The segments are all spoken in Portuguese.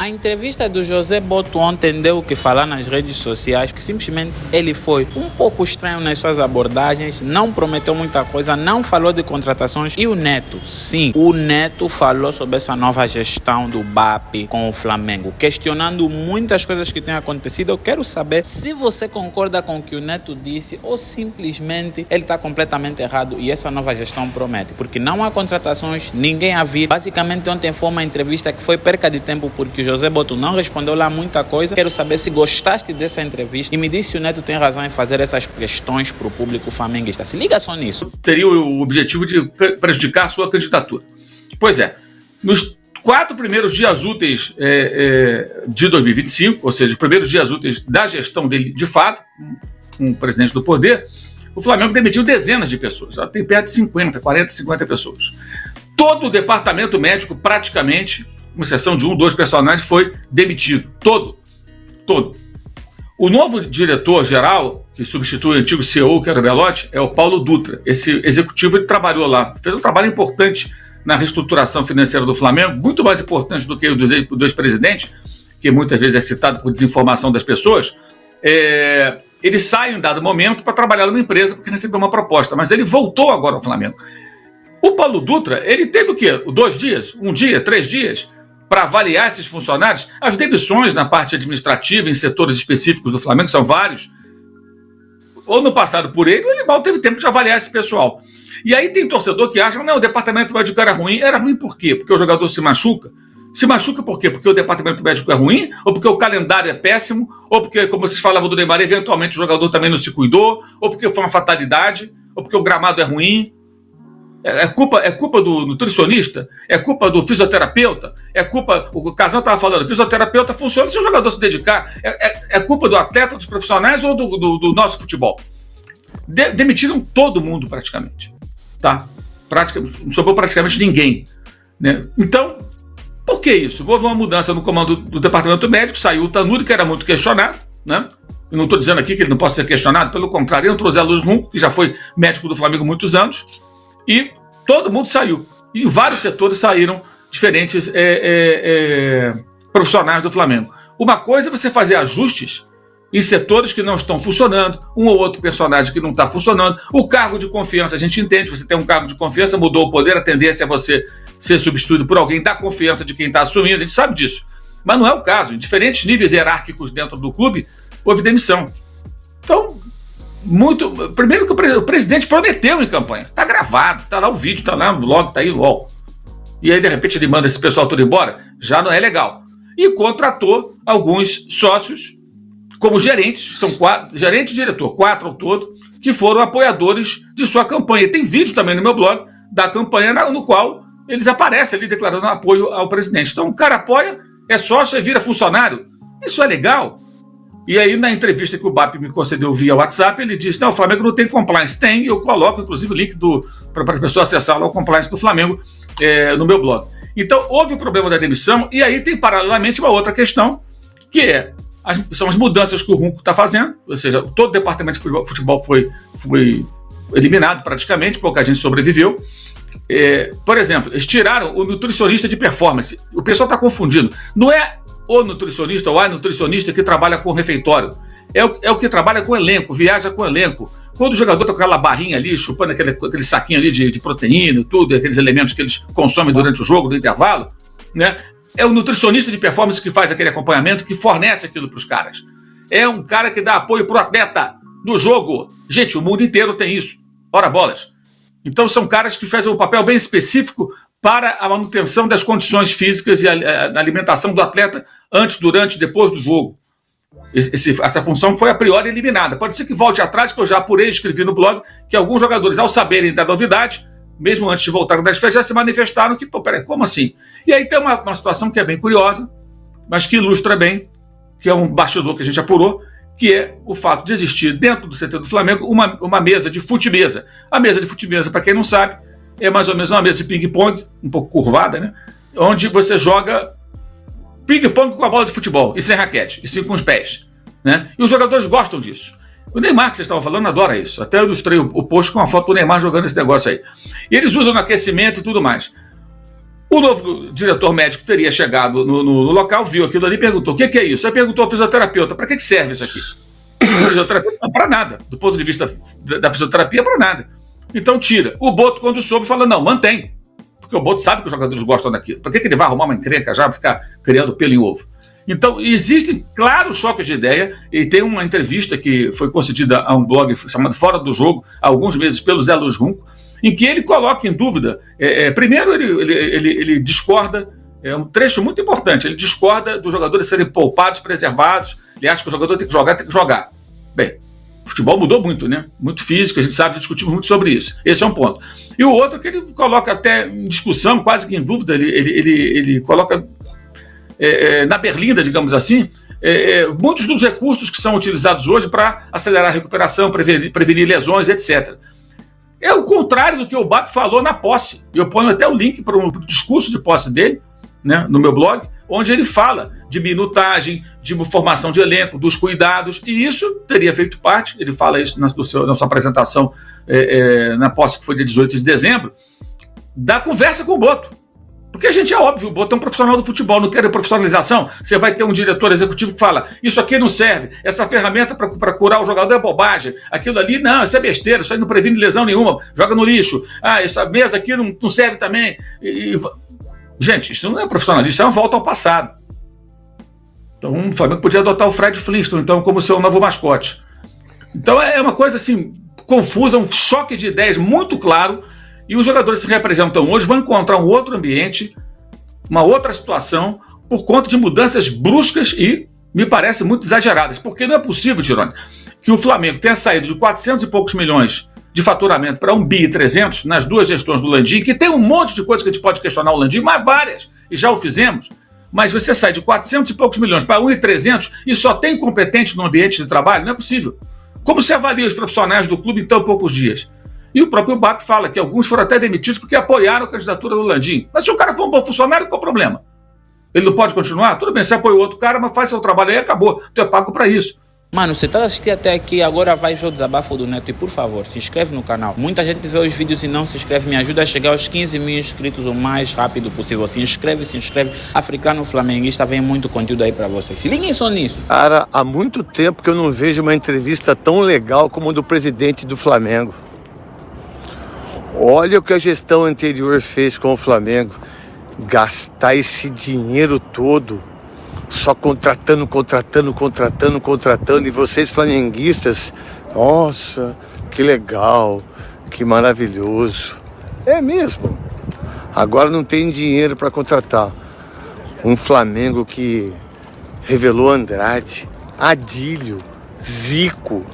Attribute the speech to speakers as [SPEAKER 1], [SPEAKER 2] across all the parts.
[SPEAKER 1] A entrevista do José Boto ontem deu o que falar nas redes sociais, que simplesmente ele foi um pouco estranho nas suas abordagens, não prometeu muita coisa, não falou de contratações. E o Neto, sim, o Neto falou sobre essa nova gestão do BAP com o Flamengo, questionando muitas coisas que têm acontecido. Eu quero saber se você concorda com o que o Neto disse ou simplesmente ele está completamente errado e essa nova gestão promete, porque não há contratações, ninguém a vir. Basicamente ontem foi uma entrevista que foi perca de tempo porque o José Boto não respondeu lá muita coisa. Quero saber se gostaste dessa entrevista e me diz se o Neto tem razão em fazer essas questões para o público flamenguista. Se liga só nisso.
[SPEAKER 2] Teria o objetivo de prejudicar a sua candidatura. Pois é, nos 4 primeiros dias úteis de 2025, ou seja, os primeiros dias úteis da gestão dele de fato, com o presidente do poder, o Flamengo demitiu dezenas de pessoas. Já tem perto de 50, 40, 50 pessoas. Todo o departamento médico, praticamente, com exceção de 1, 2 personagens, foi demitido. Todo. O novo diretor-geral, que substitui o antigo CEO, que era o Belotti, é o Paulo Dutra. Esse executivo ele trabalhou lá, fez um trabalho importante na reestruturação financeira do Flamengo, muito mais importante do que o do ex-presidente, que muitas vezes é citado por desinformação das pessoas. Ele sai em um dado momento para trabalhar numa empresa porque recebeu uma proposta, mas ele voltou agora ao Flamengo. O Paulo Dutra, ele teve o quê? 2 dias? 1 dia? 3 dias? Para avaliar esses funcionários? As demissões na parte administrativa, em setores específicos do Flamengo, são vários, ou no passado por ele, ou ele mal teve tempo de avaliar esse pessoal. E aí tem torcedor que acha, não, o departamento médico era ruim. Era ruim por quê? Porque o jogador se machuca? Se machuca por quê? Porque o departamento médico é ruim? Ou porque o calendário é péssimo? Ou porque, como vocês falavam do Neymar, eventualmente o jogador também não se cuidou? Ou porque foi uma fatalidade? Ou porque o gramado é ruim? É culpa do nutricionista? É culpa do fisioterapeuta? É culpa... O Casal estava falando, o fisioterapeuta funciona se o jogador se dedicar. É culpa do atleta, dos profissionais ou do nosso futebol? Demitiram todo mundo praticamente. Tá? Não sobrou praticamente ninguém. Né? Então, por que isso? Houve uma mudança no comando do departamento médico, saiu o Tanuri, que era muito questionado. Né? Eu não estou dizendo aqui que ele não possa ser questionado, pelo contrário, entrou o Zé Luiz Runco, que já foi médico do Flamengo há muitos anos. E todo mundo saiu. E em vários setores saíram diferentes profissionais do Flamengo. Uma coisa é você fazer ajustes em setores que não estão funcionando, um ou outro personagem que não está funcionando. O cargo de confiança, a gente entende, você tem um cargo de confiança, mudou o poder, a tendência é você ser substituído por alguém da confiança de quem está assumindo, a gente sabe disso. Mas não é o caso. Em diferentes níveis hierárquicos dentro do clube, houve demissão. Então... Primeiro que o presidente prometeu em campanha. Está gravado, está lá o vídeo, está lá no blog, está aí o UOL. E aí, de repente, ele manda esse pessoal todo embora. Já não é legal. E contratou alguns sócios como gerentes, são 4, gerente e diretor, 4 ao todo, que foram apoiadores de sua campanha. E tem vídeo também no meu blog da campanha no qual eles aparecem ali declarando apoio ao presidente. Então, o cara apoia, é sócio e vira funcionário. Isso é legal. E aí, na entrevista que o BAP me concedeu via WhatsApp, ele disse, não, o Flamengo não tem compliance. Tem, eu coloco, inclusive, o link para a pessoa acessar lá o compliance do Flamengo no meu blog. Então, houve o problema da demissão, e aí tem, paralelamente, uma outra questão, que são as mudanças que o Runco está fazendo, ou seja, todo o departamento de futebol foi eliminado, praticamente, pouca gente sobreviveu. Por exemplo, eles tiraram o nutricionista de performance. O pessoal está confundindo. Não é o nutricionista ou a nutricionista que trabalha com o refeitório. É o que trabalha com o elenco, viaja com o elenco. Quando o jogador está com aquela barrinha ali, chupando aquele saquinho ali de proteína e tudo, aqueles elementos que eles consomem durante o jogo, no intervalo, né? É o nutricionista de performance que faz aquele acompanhamento, que fornece aquilo para os caras. É um cara que dá apoio para o atleta no jogo. Gente, o mundo inteiro tem isso. Ora bolas. Então são caras que fazem um papel bem específico para a manutenção das condições físicas e a alimentação do atleta antes, durante e depois do jogo. Essa função foi a priori eliminada. Pode ser que volte atrás, que eu já apurei e escrevi no blog, que alguns jogadores, ao saberem da novidade, mesmo antes de voltar das férias, já se manifestaram que, peraí, como assim? E aí tem uma situação que é bem curiosa, mas que ilustra bem, que é um bastidor que a gente apurou, que é o fato de existir dentro do CT do Flamengo uma mesa de fute-mesa. A mesa de fute-mesa, para quem não sabe, é mais ou menos uma mesa de ping-pong, um pouco curvada, né? Onde você joga ping-pong com a bola de futebol, e sem raquete, e sim com os pés. Né? E os jogadores gostam disso. O Neymar, que vocês estavam falando, adora isso. Até eu ilustrei o post com uma foto do Neymar jogando esse negócio aí. E eles usam no aquecimento e tudo mais. O novo diretor médico teria chegado no local, viu aquilo ali e perguntou: o que é isso? Aí perguntou ao fisioterapeuta: para que serve isso aqui? O fisioterapeuta: não, para nada. Do ponto de vista da fisioterapia, para nada. Então tira. O Boto, quando soube, fala: não, mantém. Porque o Boto sabe que os jogadores gostam daquilo. Para que ele vai arrumar uma encrenca já, ficar criando pelo em ovo? Então, existem, claro, choques de ideia, e tem uma entrevista que foi concedida a um blog chamado Fora do Jogo, há alguns meses, pelo Zé Luiz Runco, em que ele coloca em dúvida, primeiro ele discorda, é um trecho muito importante, ele discorda dos jogadores serem poupados, preservados, ele acha que o jogador tem que jogar. Bem, o futebol mudou muito, né? Muito físico, a gente sabe, discutimos muito sobre isso. Esse é um ponto. E o outro que ele coloca até em discussão, quase que em dúvida, ele coloca na berlinda, digamos assim, muitos dos recursos que são utilizados hoje para acelerar a recuperação, prevenir lesões, etc. É o contrário do que o BAP falou na posse. Eu ponho até o link para o discurso de posse dele, né, no meu blog, onde ele fala de minutagem, de formação de elenco, dos cuidados, e isso teria feito parte, ele fala isso na sua apresentação na posse, que foi dia 18 de dezembro, da conversa com o Boto. Porque a gente é óbvio, o Boto é um profissional do futebol, não quer profissionalização. Você vai ter um diretor executivo que fala: isso aqui não serve, essa ferramenta para curar o jogador é bobagem, aquilo ali, não, isso é besteira, isso aí não previne lesão nenhuma, joga no lixo, essa mesa aqui não serve também. Gente, isso não é profissionalismo, isso é uma volta ao passado. Então o Flamengo podia adotar o Fred Flintstone, então, como seu novo mascote. Então é uma coisa assim, confusa, um choque de ideias muito claro. E os jogadores que se representam hoje vão encontrar um outro ambiente, uma outra situação, por conta de mudanças bruscas e, me parece, muito exageradas. Porque não é possível, Tirone, que o Flamengo tenha saído de 400 e poucos milhões de faturamento para 1.300 nas duas gestões do Landim, que tem um monte de coisa que a gente pode questionar o Landim, mas várias, e já o fizemos. Mas você sai de 400 e poucos milhões para 1.300 e só tem competente no ambiente de trabalho? Não é possível. Como se avalia os profissionais do clube em tão poucos dias? E o próprio BAP fala que alguns foram até demitidos porque apoiaram a candidatura do Landim. Mas se o cara for um bom funcionário, qual é o problema? Ele não pode continuar? Tudo bem, você apoiou outro cara, mas faz seu trabalho aí e acabou. Tu é pago para isso.
[SPEAKER 1] Mano, você tá assistindo até aqui, agora vai ver o desabafo do Neto e, por favor, se inscreve no canal. Muita gente vê os vídeos e não se inscreve, me ajuda a chegar aos 15 mil inscritos o mais rápido possível. Se inscreve. Africano Flamenguista, vem muito conteúdo aí pra vocês. Se liguem só nisso.
[SPEAKER 3] Cara, há muito tempo que eu não vejo uma entrevista tão legal como a do presidente do Flamengo. Olha o que a gestão anterior fez com o Flamengo. Gastar esse dinheiro todo só contratando. E vocês flamenguistas, nossa, que legal, que maravilhoso. É mesmo. Agora não tem dinheiro para contratar. Um Flamengo que revelou Andrade, Adílio, Zico.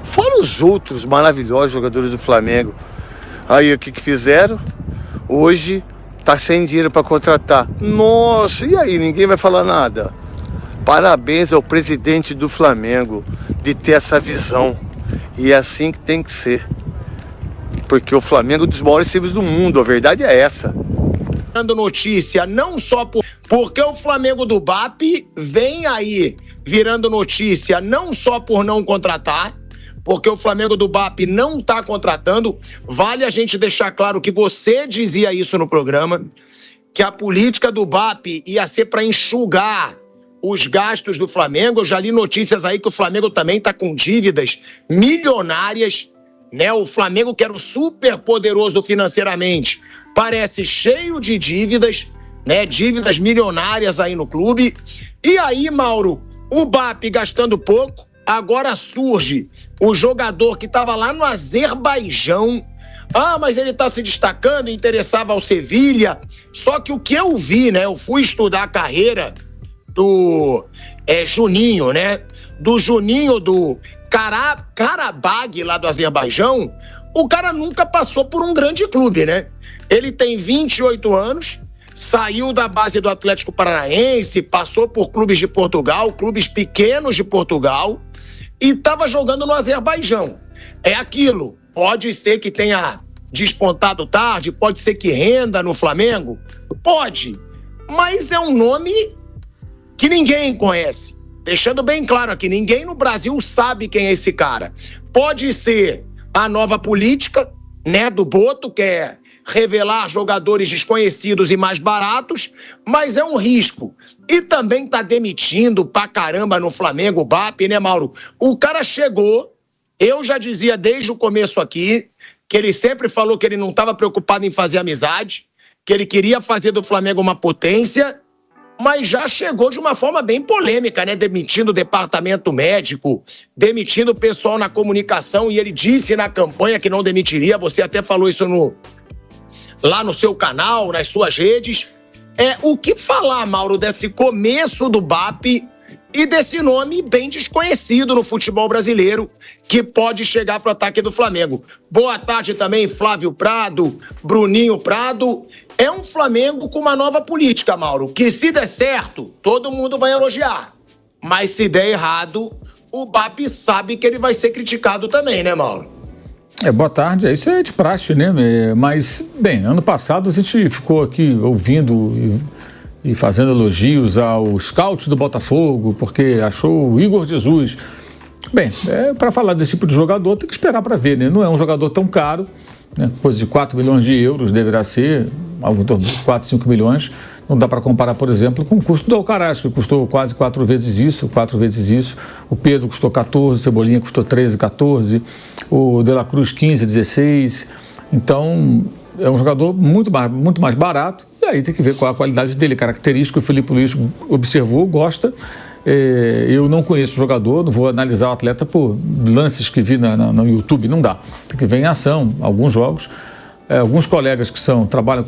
[SPEAKER 3] Fora os outros maravilhosos jogadores do Flamengo. Aí o que fizeram? Hoje tá sem dinheiro para contratar. Nossa, e aí? Ninguém vai falar nada. Parabéns ao presidente do Flamengo de ter essa visão. E é assim que tem que ser. Porque o Flamengo é um dos maiores times do mundo, a verdade é essa.
[SPEAKER 4] Dando notícia não só porque o Flamengo do BAP vem aí virando notícia não só por não contratar, porque o Flamengo do BAP não está contratando. Vale a gente deixar claro que você dizia isso no programa, que a política do BAP ia ser para enxugar os gastos do Flamengo. Eu já li notícias aí que o Flamengo também está com dívidas milionárias, né? O Flamengo, que era o super poderoso financeiramente, parece cheio de dívidas, né? Dívidas milionárias aí no clube. E aí, Mauro, o BAP gastando pouco. Agora surge o jogador que estava lá no Azerbaijão. Mas ele está se destacando, interessava ao Sevilha. Só que o que eu vi, né? Eu fui estudar a carreira do Juninho, né? Do Juninho do Karabag, lá do Azerbaijão. O cara nunca passou por um grande clube, né? Ele tem 28 anos, saiu da base do Atlético Paranaense, passou por clubes de Portugal, clubes pequenos de Portugal, e estava jogando no Azerbaijão. É aquilo, pode ser que tenha despontado tarde, pode ser que renda no Flamengo, pode, mas é um nome que ninguém conhece. Deixando bem claro aqui, ninguém no Brasil sabe quem é esse cara. Pode ser a nova política, né, do Boto, que é revelar jogadores desconhecidos e mais baratos, mas é um risco. E também tá demitindo pra caramba no Flamengo o BAP, né, Mauro? O cara chegou, eu já dizia desde o começo aqui, que ele sempre falou que ele não estava preocupado em fazer amizade, que ele queria fazer do Flamengo uma potência, mas já chegou de uma forma bem polêmica, né? Demitindo o departamento médico, demitindo o pessoal na comunicação, e ele disse na campanha que não demitiria, você até falou isso lá no seu canal, nas suas redes. O que falar, Mauro, desse começo do BAP e desse nome bem desconhecido no futebol brasileiro que pode chegar para o ataque do Flamengo? Boa tarde também, Flávio Prado, Bruninho Prado. É um Flamengo com uma nova política, Mauro, que se der certo, todo mundo vai elogiar. Mas se der errado, o BAP sabe que ele vai ser criticado também, né, Mauro?
[SPEAKER 5] Boa tarde, isso é de praxe, né? Mas, bem, ano passado a gente ficou aqui ouvindo e fazendo elogios ao scout do Botafogo, porque achou o Igor Jesus. Bem, para falar desse tipo de jogador, tem que esperar para ver, né? Não é um jogador tão caro, né? Coisa de 4 milhões de euros deverá ser, algo em torno de 4, 5 milhões. Não dá para comparar, por exemplo, com o custo do Alcaraz, que custou quase 4 vezes isso. O Pedro custou 14, Cebolinha custou 13, 14, o De La Cruz 15, 16. Então, é um jogador muito mais barato, e aí tem que ver qual a qualidade dele, característica. O Felipe Luiz observou, gosta. Eu não conheço o jogador, não vou analisar o atleta por lances que vi no YouTube, não dá. Tem que ver em ação, alguns jogos. Alguns colegas que trabalham,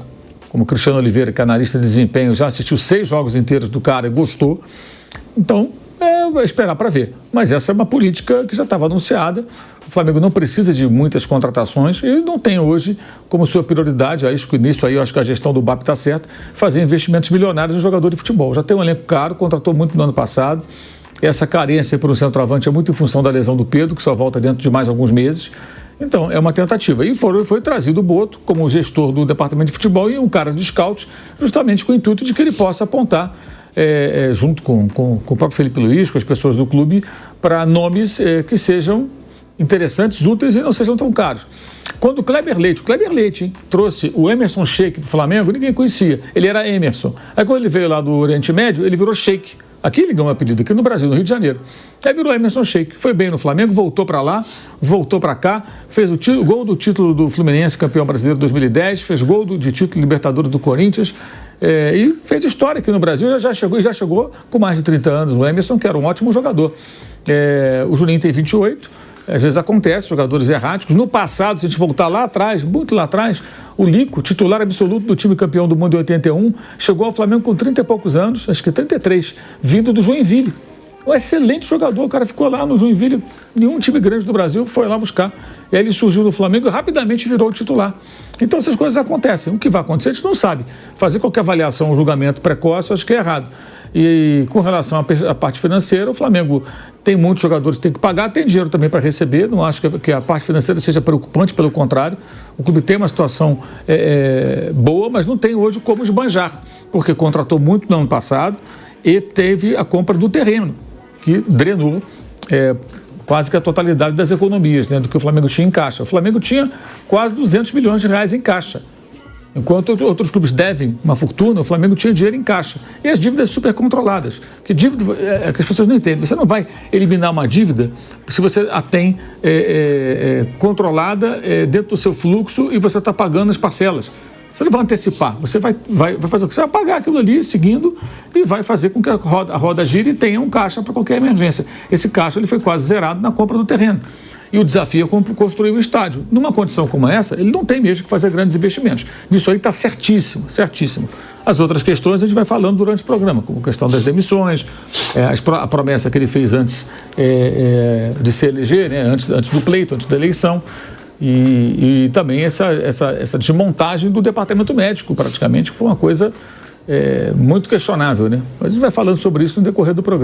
[SPEAKER 5] como Cristiano Oliveira, que é analista de desempenho, já assistiu 6 jogos inteiros do cara e gostou. Então, vai esperar para ver. Mas essa é uma política que já estava anunciada. O Flamengo não precisa de muitas contratações e não tem hoje como sua prioridade, nisso aí eu acho que a gestão do BAP está certa, fazer investimentos milionários no jogador de futebol. Já tem um elenco caro, contratou muito no ano passado. Essa carência para o centroavante é muito em função da lesão do Pedro, que só volta dentro de mais alguns meses. Então, é uma tentativa. E foi trazido o Boto como gestor do departamento de futebol e um cara de scout, justamente com o intuito de que ele possa apontar, junto com o próprio Felipe Luiz, com as pessoas do clube, para nomes que sejam interessantes, úteis e não sejam tão caros. Quando o Kleber Leite trouxe o Emerson Sheik para o Flamengo, ninguém conhecia. Ele era Emerson. Aí quando ele veio lá do Oriente Médio, ele virou Sheik. Aqui ele ganhou um apelido, aqui no Brasil, no Rio de Janeiro. Aí virou Emerson Sheik. Foi bem no Flamengo, voltou para lá, voltou para cá, fez o gol do título do Fluminense, campeão brasileiro de 2010, fez gol de título Libertadores do Corinthians, e fez história aqui no Brasil, já chegou com mais de 30 anos, o Emerson, que era um ótimo jogador. O Juninho tem 28, às vezes acontece, jogadores erráticos. No passado, se a gente voltar lá atrás, muito lá atrás, o Lico, titular absoluto do time campeão do mundo em 81, chegou ao Flamengo com 30 e poucos anos, acho que 33, vindo do Joinville. Um excelente jogador, o cara ficou lá no Joinville, nenhum time grande do Brasil foi lá buscar. E aí ele surgiu no Flamengo e rapidamente virou o titular. Então essas coisas acontecem. O que vai acontecer a gente não sabe. Fazer qualquer avaliação ou julgamento precoce, acho que é errado. E com relação à parte financeira, o Flamengo tem muitos jogadores que tem que pagar, tem dinheiro também para receber, não acho que a parte financeira seja preocupante, pelo contrário. O clube tem uma situação boa, mas não tem hoje como esbanjar, porque contratou muito no ano passado e teve a compra do terreno, que drenou quase que a totalidade das economias, né, do que o Flamengo tinha em caixa. O Flamengo tinha quase 200 milhões de reais em caixa. Enquanto outros clubes devem uma fortuna, o Flamengo tinha dinheiro em caixa. E as dívidas super controladas. Que dívida que as pessoas não entendem. Você não vai eliminar uma dívida se você a tem controlada dentro do seu fluxo e você está pagando as parcelas. Você não vai antecipar. Você vai fazer o que? Você vai pagar aquilo ali seguindo e vai fazer com que a roda gire e tenha um caixa para qualquer emergência. Esse caixa ele foi quase zerado na compra do terreno. E o desafio é construir o estádio. Numa condição como essa, ele não tem mesmo que fazer grandes investimentos. Nisso aí está certíssimo, certíssimo. As outras questões a gente vai falando durante o programa, como a questão das demissões, a promessa que ele fez antes de se eleger, né, antes do pleito, antes da eleição, e também essa desmontagem do departamento médico, praticamente, que foi uma coisa muito questionável, né? Mas a gente vai falando sobre isso no decorrer do programa.